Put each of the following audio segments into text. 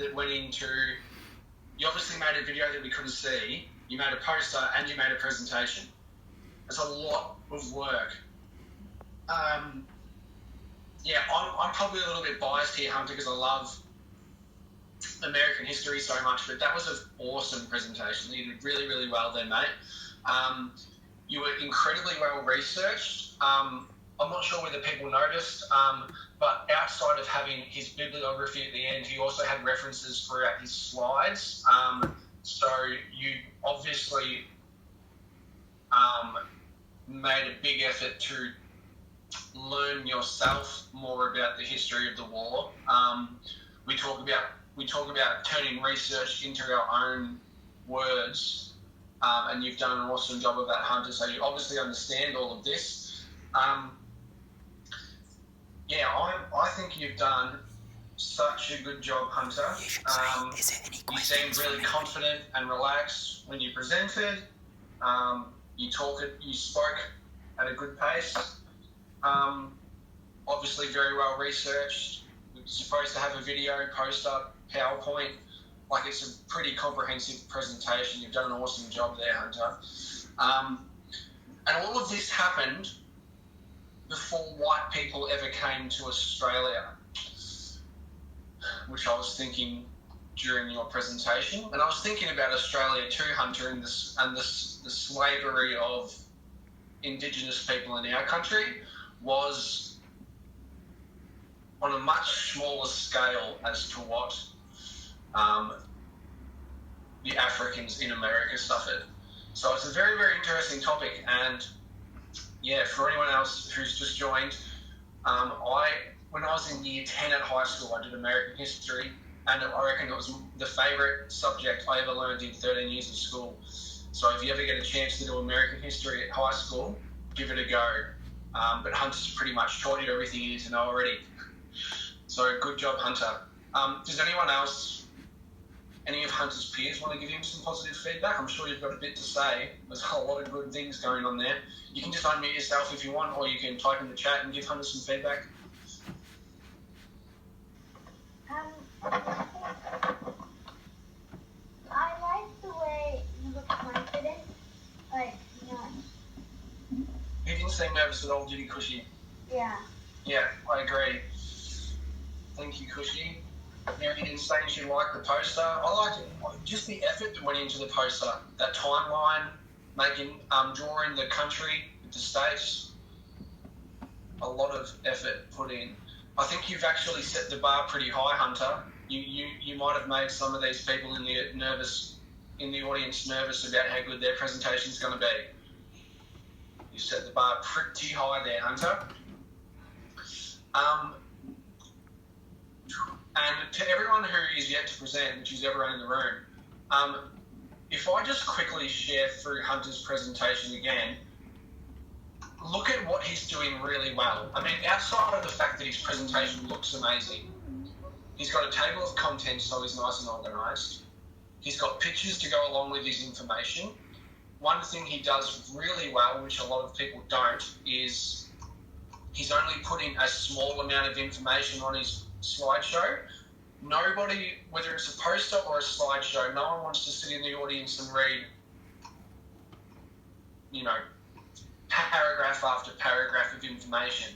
that went into... You obviously made a video that we couldn't see. You made a poster and you made a presentation. It's a lot of work. I'm probably a little bit biased here, Hunter, because I love American history so much, but that was an awesome presentation. You did really, really well there, mate. You were incredibly well researched. I'm not sure whether people noticed, but outside of having his bibliography at the end, he also had references throughout his slides. So you obviously made a big effort to learn yourself more about the history of the war. We talk about turning research into our own words, and you've done an awesome job of that, Hunter. So you obviously understand all of this. I think you've done such a good job, Hunter. Is there any you questions? seemed really confident and relaxed when you presented. You spoke at a good pace. Obviously very well researched. We're supposed to have a video, poster, PowerPoint. Like, it's a pretty comprehensive presentation. You've done an awesome job there, Hunter. And all of this happened before white people ever came to Australia, which I was thinking during your presentation. And I was thinking about Australia too, Hunter, and the slavery of Indigenous people in our country was on a much smaller scale as to what the Africans in America suffered. So it's a very, very interesting topic. And yeah, for anyone else who's just joined, when I was in year 10 at high school, I did American history, and I reckon it was the favourite subject I ever learned in 13 years of school. So if you ever get a chance to do American history at high school, give it a go. But Hunter's pretty much taught you everything you need to know already. So good job, Hunter. Does anyone else, any of Hunter's peers, want to give him some positive feedback? I'm sure you've got a bit to say. There's a lot of good things going on there. You can just unmute yourself if you want, or you can type in the chat and give Hunter some feedback. I like the way you look confident. He didn't seem nervous at all, did he, Cushy? Yeah. Yeah, I agree. Thank you, Cushy. Mary didn't say she liked the poster. I liked it. Just the effort that went into the poster. That timeline, drawing the country with the states. A lot of effort put in. I think you've actually set the bar pretty high, Hunter. You might have made some of these people in the audience nervous about how good their presentation's going to be. You set the bar pretty high there, Hunter. And to everyone who is yet to present, which is everyone in the room, if I just quickly share through Hunter's presentation again, look at what he's doing really well. I mean, outside of the fact that his presentation looks amazing, he's got a table of contents, so he's nice and organised. He's got pictures to go along with his information. One thing he does really well, which a lot of people don't, is he's only putting a small amount of information on his slideshow. Nobody, whether it's a poster or a slideshow, no one wants to sit in the audience and read, paragraph after paragraph of information.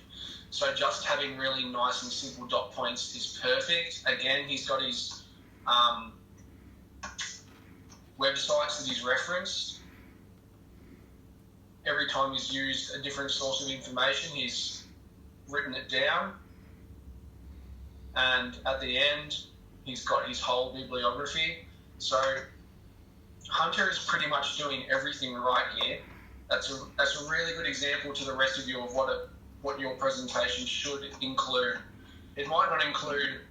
So just having really nice and simple dot points is perfect. Again, he's got his websites that he's referenced. Every time he's used a different source of information, he's written it down. And at the end, he's got his whole bibliography. So Hunter is pretty much doing everything right here. That's a really good example to the rest of you of what your presentation should include. It might not include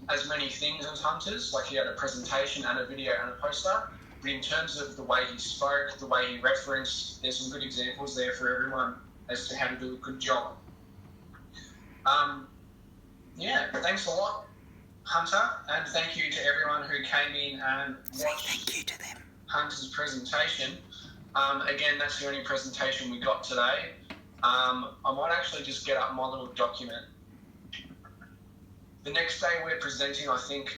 as many things as Hunter's, like he had a presentation and a video and a poster, but in terms of the way he spoke, the way he referenced, there's some good examples there for everyone as to how to do a good job. Thanks a lot, Hunter, and thank you to everyone who came in and watched Thank you to them. Hunter's presentation. Again, that's the only presentation we got today. I might actually just get up my little document. The next day we're presenting, I think,